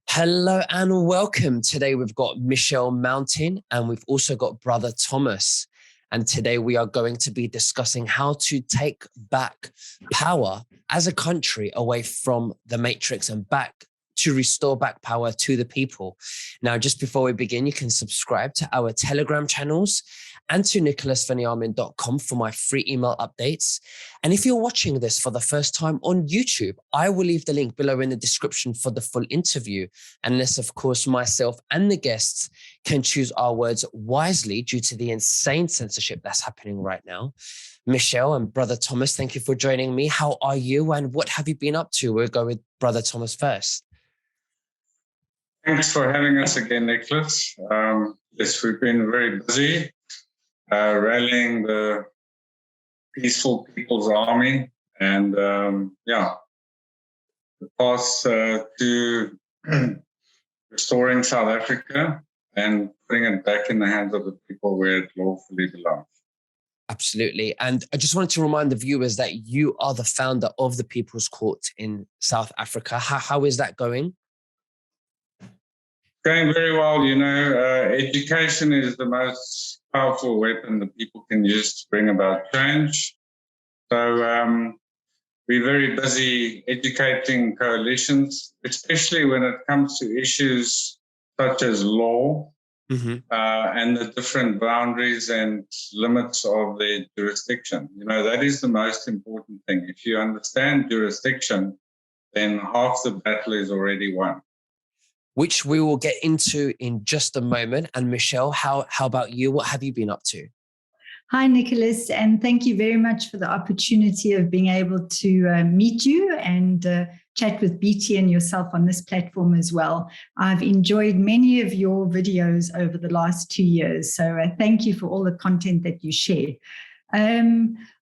Hello and welcome. Today we've got Michelle Mountain and we've also got Brother Thomas. And today we are going to be discussing how to take back power as a country away from the matrix and back to restore back power to the people. Now, just before we begin, you can subscribe to our Telegram channels and to nicholasveniamin.com for my free email updates. And if you're watching this for the first time on YouTube, I will leave the link below in the description for the full interview. Unless, of course, myself and the guests can choose our words wisely due to the insane censorship that's happening right now. Michelle and Brother Thomas, thank you for joining me. How are you and what have you been up to? We'll go with Brother Thomas first. Thanks for having us again, Nicholas. Yes, we've been very busy rallying the peaceful People's Army, and the path to restoring South Africa and putting it back in the hands of the people where it lawfully belongs. Absolutely. And I just wanted to remind the viewers that you are the founder of the People's Court in South Africa. How is that going? Going very well. Education is the most powerful weapon that people can use to bring about change. So we're very busy educating coalitions, especially when it comes to issues such as law and the different boundaries and limits of their jurisdiction. That is the most important thing. If you understand jurisdiction, then half the battle is already won. Which we will get into in just a moment. And Michelle, how about you? What have you been up to? Hi, Nicholas, and thank you very much for the opportunity of being able to meet you and chat with BT and yourself on this platform as well. I've enjoyed many of your videos over the last 2 years, so thank you for all the content that you share.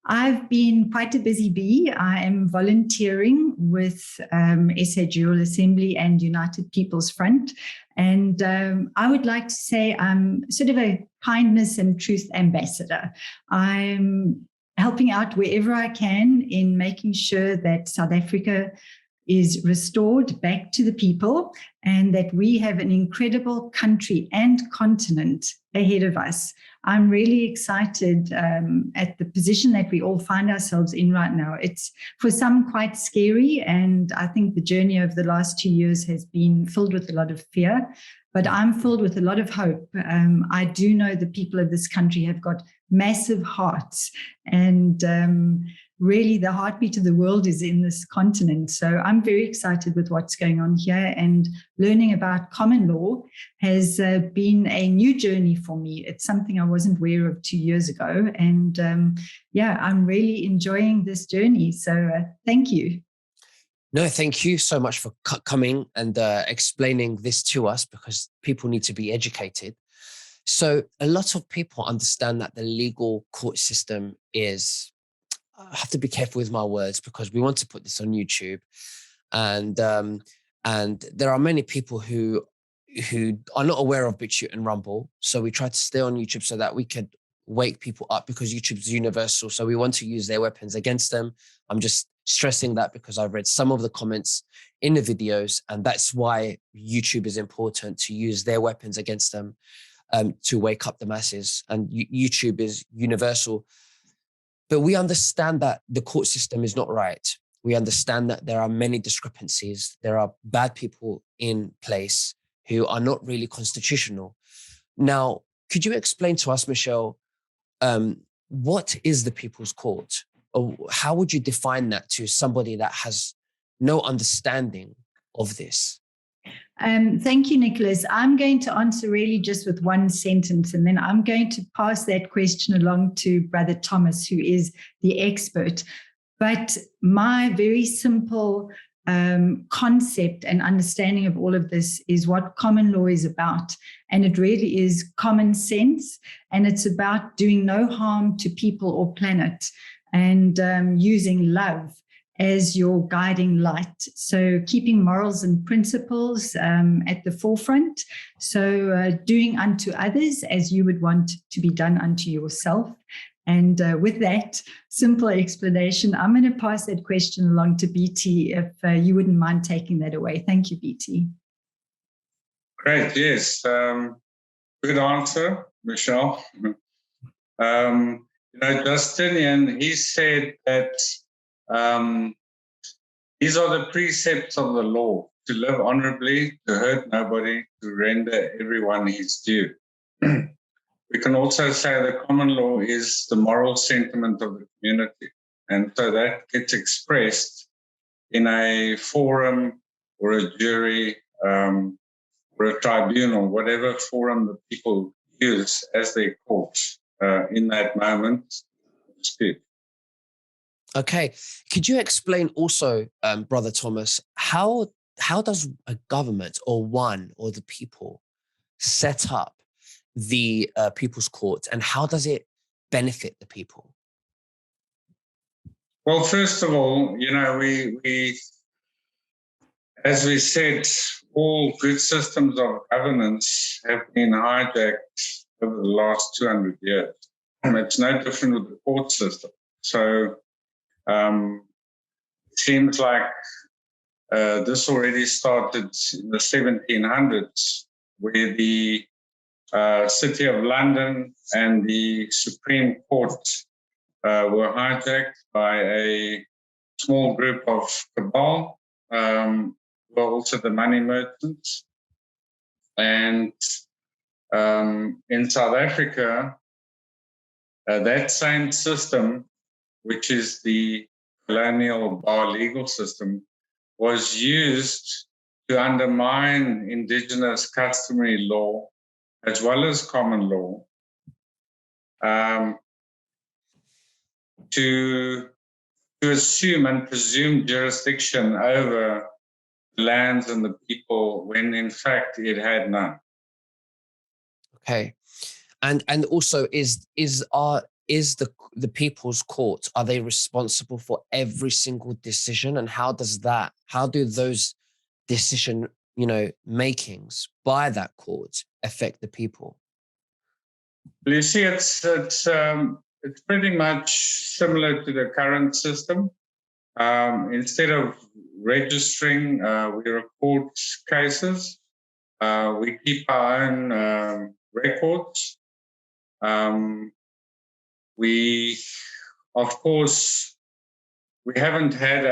I've been quite a busy bee. I am volunteering with SA Jural Assembly and United People's Front. And I would like to say I'm sort of a kindness and truth ambassador. I'm helping out wherever I can in making sure that South Africa is restored back to the people and that we have an incredible country and continent ahead of us. I'm really excited at the position that we all find ourselves in right now. It's for some quite scary, and I think the journey of the last 2 years has been filled with a lot of fear, but I'm filled with a lot of hope. I do know the people of this country have got massive hearts, and really the heartbeat of the world is in this continent. So I'm very excited with what's going on here, and learning about common law has been a new journey for me. It's something I wasn't aware of 2 years ago. And I'm really enjoying this journey. So thank you. No, thank you so much for coming and explaining this to us, because people need to be educated. So a lot of people understand that the legal court system is, I have to be careful with my words because we want to put this on YouTube, and there are many people who are not aware of BitChute and Rumble. So we try to stay on YouTube so that we could wake people up, because YouTube's universal. So we want to use their weapons against them. I'm just stressing that because I've read some of the comments in the videos, and that's why YouTube is important, to use their weapons against them, to wake up the masses. And YouTube is universal. But we understand that the court system is not right. We understand that there are many discrepancies. There are bad people in place who are not really constitutional. Now, could you explain to us, Michelle, what is the People's Court? Or how would you define that to somebody that has no understanding of this? Thank you, Nicholas. I'm going to answer really just with one sentence, and then I'm going to pass that question along to Brother Thomas, who is the expert. But my very simple concept and understanding of all of this is what common law is about. And it really is common sense, and it's about doing no harm to people or planet, and using love as your guiding light. So keeping morals and principles at the forefront. So doing unto others as you would want to be done unto yourself. And with that simple explanation, I'm going to pass that question along to BT if you wouldn't mind taking that away. Thank you, BT. Great, yes. Good answer, Michelle. Justinian, he said that these are the precepts of the law: to live honorably, to hurt nobody, to render everyone his due. We can also say the common law is the moral sentiment of the community. And so that gets expressed in a forum or a jury or a tribunal, whatever forum the people use as their court in that moment of dispute. Okay. Could you explain also, Brother Thomas, how does a government or the people set up the People's Court, and how does it benefit the people? Well, first of all, we as we said, all good systems of governance have been hijacked over the last 200 years. It's no different with the court system. So it seems like this already started in the 1700s, where the City of London and the Supreme Court were hijacked by a small group of cabal, who are also the money merchants. And in South Africa, that same system, which is the colonial bar legal system, was used to undermine indigenous customary law as well as common law, to assume and presume jurisdiction over lands and the people when in fact it had none. Okay. And also is the People's Court, are they responsible for every single decision? And how do those decision, makings by that court affect the people? Well, you see, it's pretty much similar to the current system. Instead of registering, we record cases. We keep our own records. We, of course, we haven't had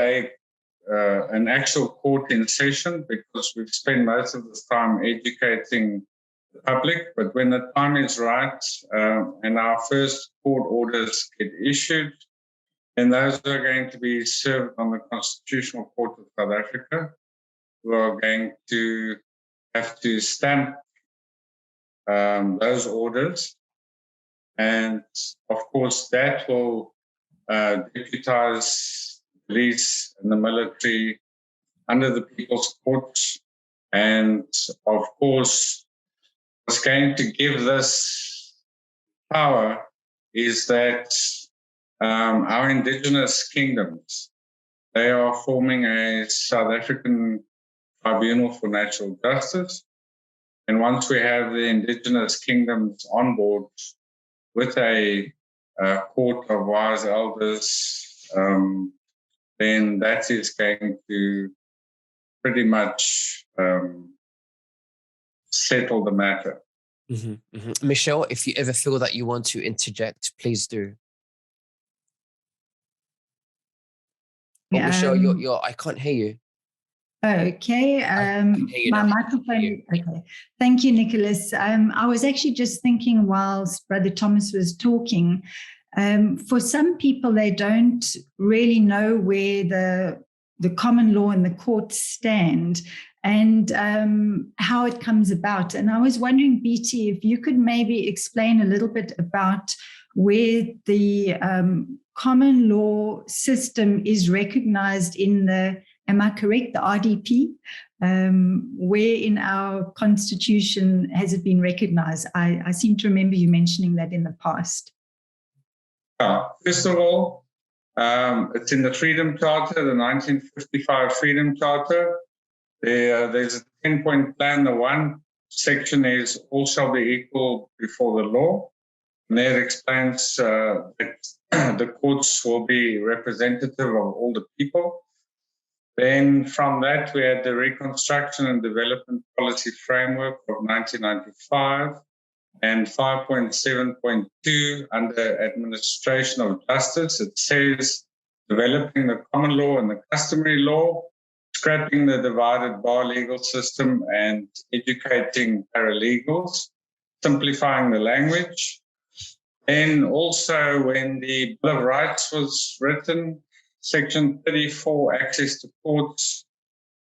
an actual court in session because we've spent most of this time educating the public. But when the time is right and our first court orders get issued, then those are going to be served on the Constitutional Court of South Africa, who are going to have to stamp those orders. And of course, that will deputize police and the military under the People's Court. And of course, what's going to give this power is that our indigenous kingdoms, they are forming a South African tribunal for natural justice. And once we have the indigenous kingdoms on board with a court of wise elders, then that is going to pretty much settle the matter. Mm-hmm, mm-hmm. Michelle, if you ever feel that you want to interject, please do. Oh, Michelle, you're I can't hear you. Okay. My microphone. Okay. Thank you, Nicholas. I was actually just thinking whilst Brother Thomas was talking, for some people, they don't really know where the common law and the courts stand and how it comes about. And I was wondering, BT, if you could maybe explain a little bit about where the common law system is recognized in the, am I correct, the RDP? Where in our constitution has it been recognized? I seem to remember you mentioning that in the past. First of all, it's in the Freedom Charter, the 1955 Freedom Charter. There's a 10-point plan. The one section is all shall be equal before the law. And that explains that the courts will be representative of all the people. Then from that, we had the Reconstruction and Development Policy Framework of 1995 and 5.7.2 under Administration of Justice. It says developing the common law and the customary law, scrapping the divided bar legal system and educating paralegals, simplifying the language. And also when the Bill of Rights was written, Section 34, access to courts.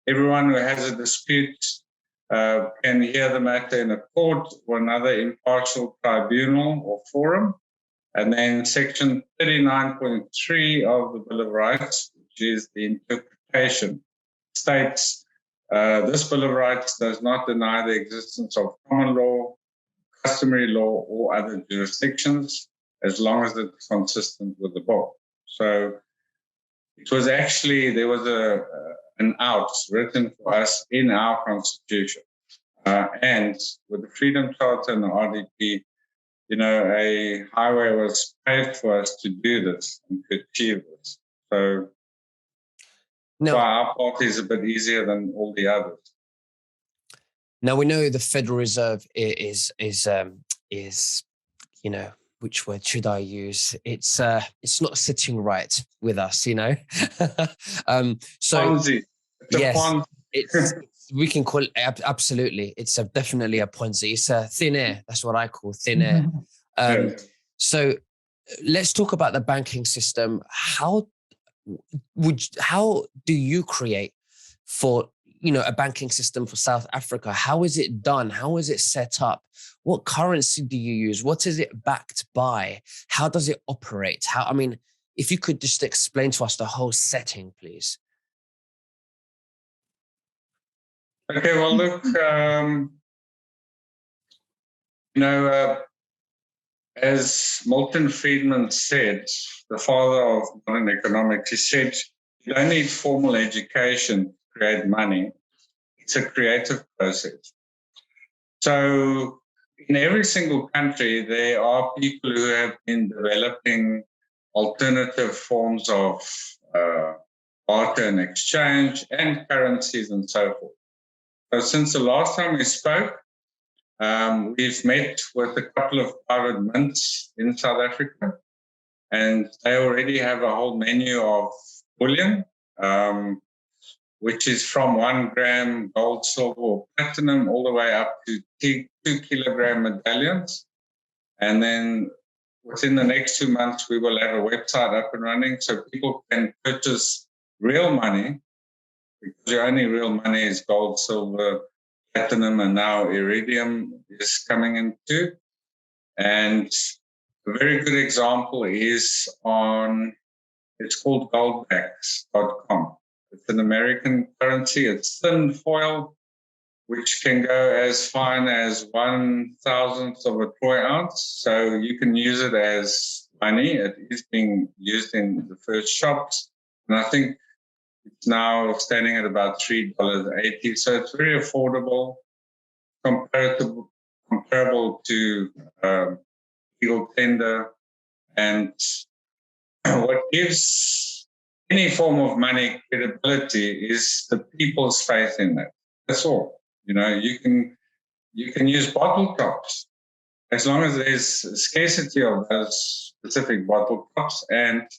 Everyone who has a dispute can hear the matter in a court or another impartial tribunal or forum. And then Section 39.3 of the Bill of Rights, which is the interpretation, states this Bill of Rights does not deny the existence of common law, customary law, or other jurisdictions, as long as it's consistent with the book. So it was actually, there was an out written for us in our constitution. And with the Freedom Charter and the RDP, you know, a highway was paved for us to do this and to achieve this. So now, our party is a bit easier than all the others. Now we know the Federal Reserve is you know, which word should I use? It's not sitting right with us, you know. So Ponzi. yes, it's we can call it absolutely. It's definitely a Ponzi. It's a thin air. That's what I call thin air. Yes. So let's talk about the banking system. How do you create for, you know, a banking system for South Africa? How is it done? How is it set up? What currency do you use? What is it backed by? How does it operate? I mean, if you could just explain to us the whole setting, please. Okay, well, look, you know, as Milton Friedman said, the father of modern economics, he said, you don't need formal education to create money. It's a creative process. So in every single country, there are people who have been developing alternative forms of barter and exchange and currencies and so forth. So since the last time we spoke, we've met with a couple of private mints in South Africa, and they already have a whole menu of bullion, which is from 1 gram gold, silver, or platinum all the way up to 2 kilogram medallions. And then within the next 2 months, we will have a website up and running so people can purchase real money, because the only real money is gold, silver, platinum, and now iridium is coming in too. And a very good example is it's called goldbacks.com. It's an American currency. It's thin foil, which can go as fine as 1/1000th of a troy ounce. So you can use it as money. It is being used in the first shops. And I think it's now standing at about $3.80. So it's very affordable, comparable to legal tender. And what gives any form of money credibility is the people's faith in that. That's all. You know, you can use bottle tops as long as there's scarcity of those specific bottle tops and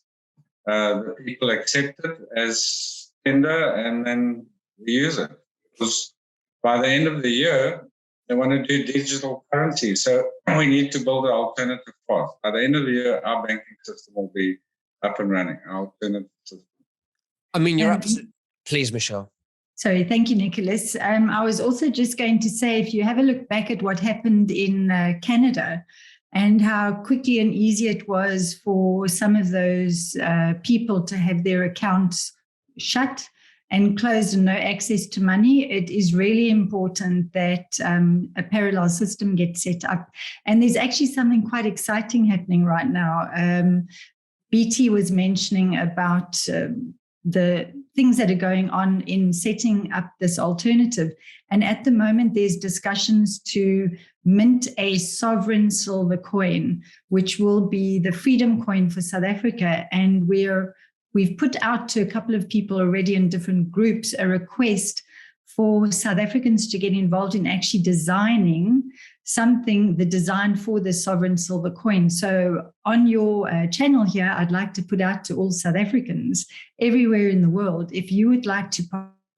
the people accept it as tender, and then we use it. Because by the end of the year, they want to do digital currency. So we need to build an alternative fast. By the end of the year, our banking system will be up and running, our alternative system. I mean, you're absolutely... Please, Michelle. Sorry, thank you, Nicholas. I was also just going to say, if you have a look back at what happened in Canada and how quickly and easy it was for some of those people to have their accounts shut and closed and no access to money, it is really important that a parallel system gets set up. And there's actually something quite exciting happening right now. BT was mentioning about the things that are going on in setting up this alternative. And at the moment, there's discussions to mint a sovereign silver coin, which will be the freedom coin for South Africa. And we're we've put out to a couple of people already in different groups a request for South Africans to get involved in actually designing something, the design for the sovereign silver coin. So on your channel here, I'd like to put out to all South Africans everywhere in the world, if you would like to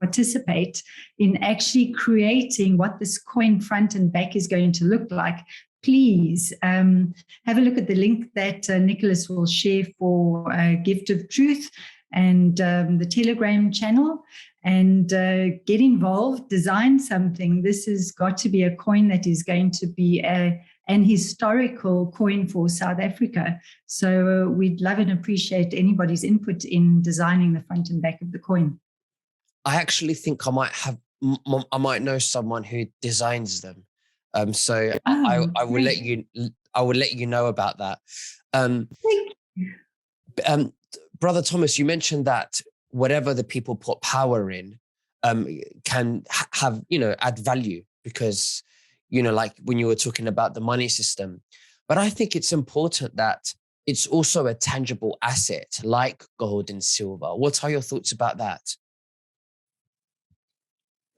participate in actually creating what this coin front and back is going to look like, please have a look at the link that Nicholas will share for Gift of Truth and the Telegram channel, and get involved, design something. This has got to be a coin that is going to be an historical coin for South Africa. So we'd love and appreciate anybody's input in designing the front and back of the coin. I actually think I might know someone who designs them. So I will let you know about that. Brother Thomas, you mentioned that whatever the people put power in can have, add value, because, like when you were talking about the money system. But I think it's important that it's also a tangible asset like gold and silver. What are your thoughts about that?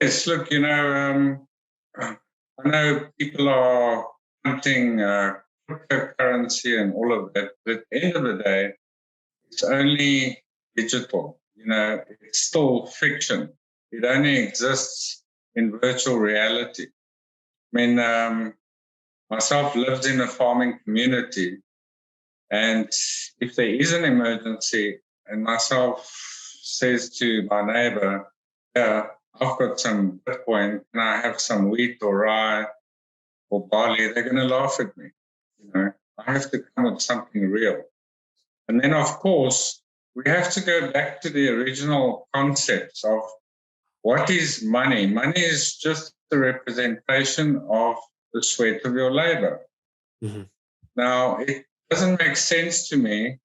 Yes, look, I know people are hunting cryptocurrency and all of that, but at the end of the day, it's only digital. It's still fiction. It only exists in virtual reality. I mean, myself lived in a farming community, and if there is an emergency and myself says to my neighbor, yeah, I've got some Bitcoin, can I have some wheat or rye or barley? They're going to laugh at me. I have to come with something real. And then, of course, we have to go back to the original concepts of what is money. Money is just the representation of the sweat of your labor. Mm-hmm. Now, it doesn't make sense to me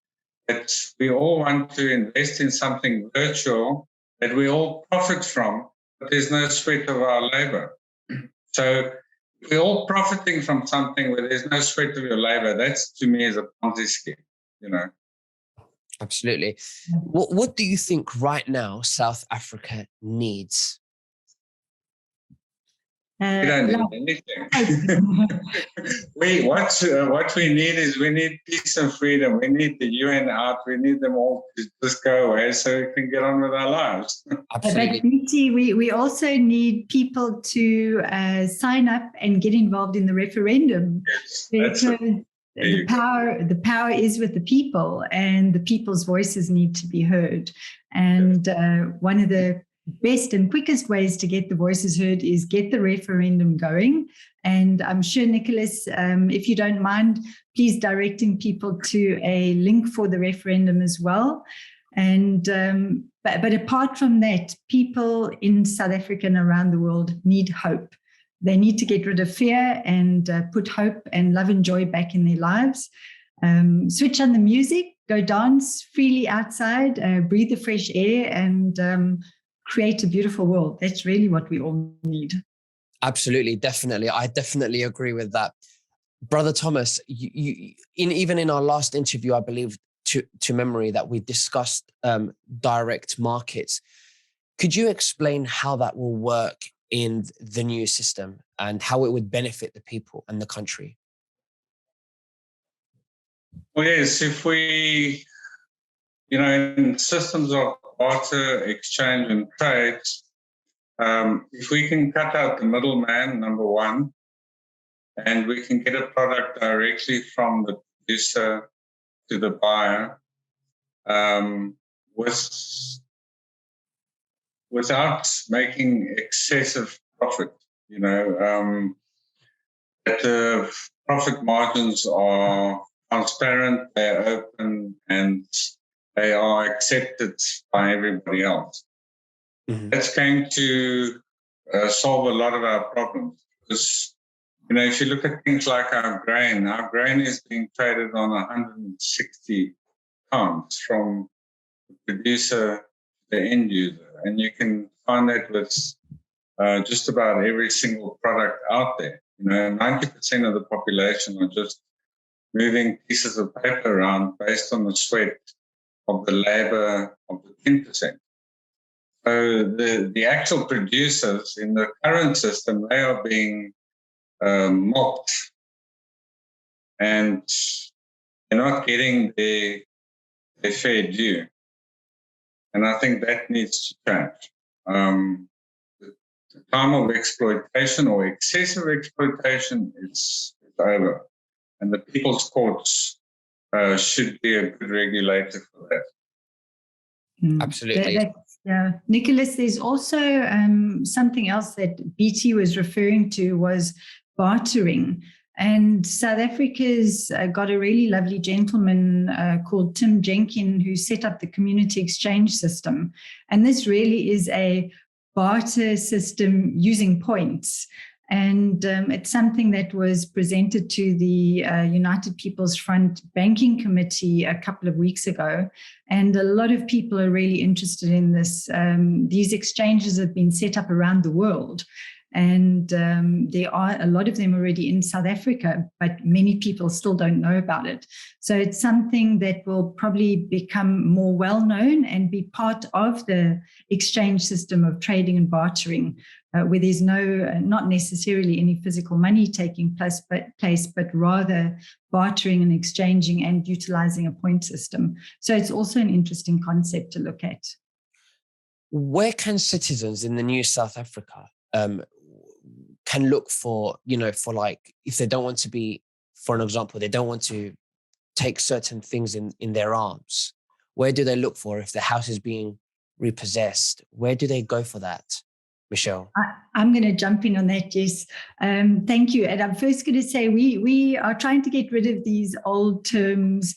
that we all want to invest in something virtual that we all profit from, but there's no sweat of our labor. So we're all profiting from something where there's no sweat of your labor. That's, to me, is a Ponzi scheme, Absolutely. What do you think right now South Africa needs? We don't need anything. What we need is we need peace and freedom. We need the UN out. We need them all to just go away so we can get on with our lives. Absolutely. But BT, we also need people to sign up and get involved in the referendum. Yes, The power is with the people, and the people's voices need to be heard. And one of the best and quickest ways to get the voices heard is get the referendum going. And I'm sure, Nicholas, if you don't mind, please directing people to a link for the referendum as well. And but apart from that, people in South Africa and around the world need hope. They need to get rid of fear and put hope and love and joy back in their lives. Switch on the music, go dance freely outside, breathe the fresh air, and create a beautiful world. That's really what we all need. Absolutely, definitely. I definitely agree with that. Brother Thomas, even in our last interview, I believe to memory that we discussed direct markets. Could you explain how that will work in the new system and how it would benefit the people and the country? Well, yes, if we, in systems of barter, exchange and trade, if we can cut out the middleman, number one, and we can get a product directly from the producer to the buyer, without making excessive profit, that the profit margins are transparent, they're open, and they are accepted by everybody else. Mm-hmm. That's going to solve a lot of our problems, because if you look at things like our grain is being traded on 160 pounds from the producer to the end user. And you can find that with just about every single product out there. 90% of the population are just moving pieces of paper around based on the sweat of the labor of the 10%. So the actual producers in the current system, they are being mocked, and they're not getting their fair due. And I think that needs to change. The time of exploitation or excessive exploitation is over. And the People's Courts should be a good regulator for that. Absolutely. Yeah. Nicholas, there's also something else that BT was referring to was bartering. And South Africa's got a really lovely gentleman called Tim Jenkin who set up the community exchange system. And this really is a barter system using points. And it's something that was presented to the United People's Front Banking Committee a couple of weeks ago. And a lot of people are really interested in this. These exchanges have been set up around the world. And there are a lot of them already in South Africa, but many people still don't know about it. So it's something that will probably become more well-known and be part of the exchange system of trading and bartering, where there's not necessarily any physical money taking place, but rather bartering and exchanging and utilizing a point system. So it's also an interesting concept to look at. Where can citizens in the new South Africa can look for, for like, if they don't want to be, for an example, they don't want to take certain things in their arms, where do they look for if the house is being repossessed? Where do they go for that, Michelle? I'm going to jump in on that, Jess. Thank you. And I'm first going to say we are trying to get rid of these old terms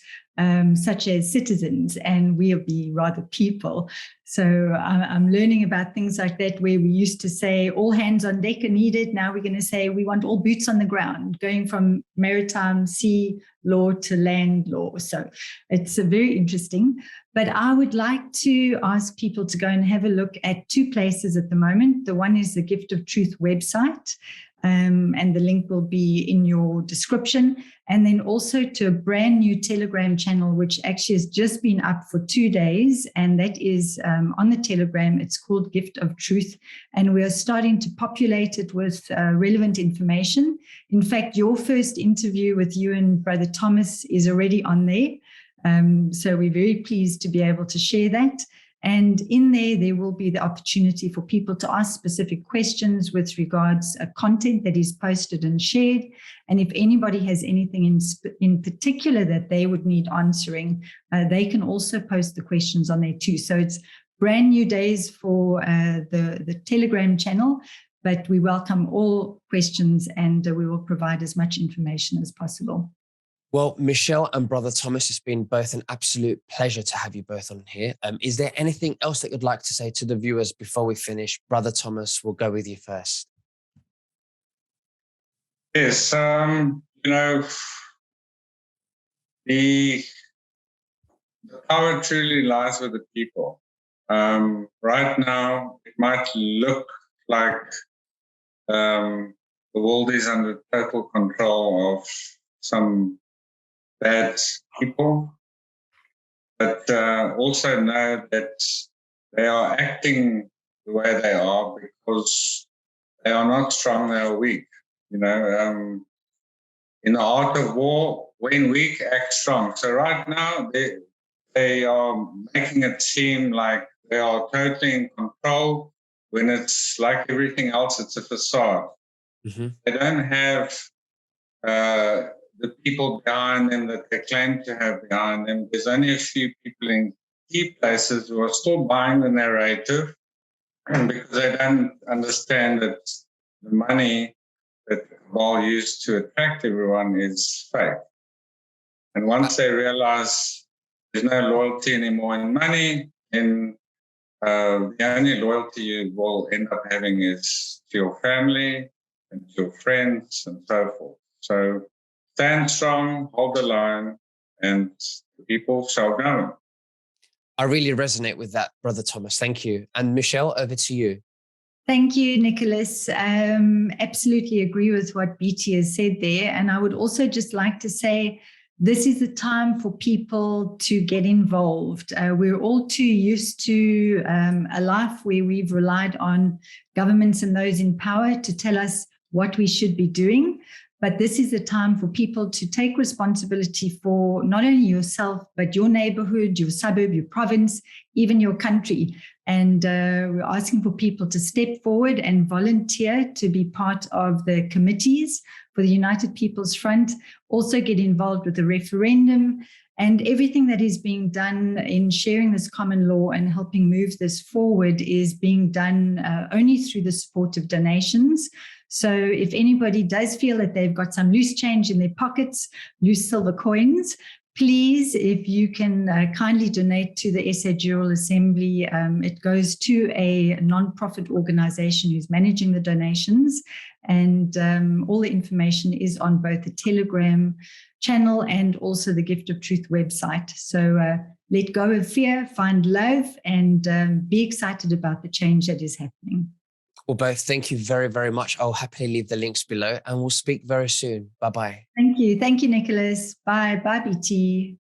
such as citizens, and we'll be rather people. So I'm learning about things like that, where we used to say all hands on deck are needed. Now we're going to say we want all boots on the ground, going from maritime sea law to land law. So it's very interesting. But I would like to ask people to go and have a look at two places at the moment. The one is the Gift of Truth website, and the link will be in your description. And then also to a brand new Telegram channel, which actually has just been up for 2 days. And that is on the Telegram. It's called Gift of Truth. And we are starting to populate it with relevant information. In fact, your first interview with you and Brother Thomas is already on there. So we're very pleased to be able to share that. And in there will be the opportunity for people to ask specific questions with regards to content that is posted and shared. And if anybody has anything in particular that they would need answering, they can also post the questions on there too. So it's brand new days for the Telegram channel, but we welcome all questions and we will provide as much information as possible. Well, Michelle and Brother Thomas, it's been both an absolute pleasure to have you both on here. Is there anything else that you'd like to say to the viewers before we finish? Brother Thomas, we'll go with you first. Yes, the power truly lies with the people. Right now, it might look like the world is under total control of some bad people, but also know that they are acting the way they are because they are not strong, they are weak. In the art of war, when weak, act strong. So right now, they are making it seem like they are totally in control, when it's like everything else, it's a facade. Mm-hmm. They don't have the people behind them that they claim to have behind them. There's only a few people in key places who are still buying the narrative because they don't understand that the money that the cabal used to attract everyone is fake. And once they realize there's no loyalty anymore in money, then the only loyalty you will end up having is to your family and to your friends and so forth. So stand strong, hold the line, and the people shall govern. I really resonate with that, Brother Thomas. Thank you. And Michelle, over to you. Thank you, Nicholas. Absolutely agree with what BT has said there. And I would also just like to say this is the time for people to get involved. We're all too used to a life where we've relied on governments and those in power to tell us what we should be doing. But this is the time for people to take responsibility for not only yourself, but your neighborhood, your suburb, your province, even your country. And we're asking for people to step forward and volunteer to be part of the committees for the United People's Front, also get involved with the referendum and everything that is being done in sharing this common law and helping move this forward is being done only through the support of donations. So if anybody does feel that they've got some loose change in their pockets, loose silver coins, please, if you can kindly donate to the SA Jural Assembly, it goes to a non-profit organization who's managing the donations. And all the information is on both the Telegram channel and also the Gift of Truth website. So let go of fear, find love, and be excited about the change that is happening. Well, both, thank you very, very much. I'll happily leave the links below and we'll speak very soon. Bye-bye. Thank you. Thank you, Nicholas. Bye. Bye, BT.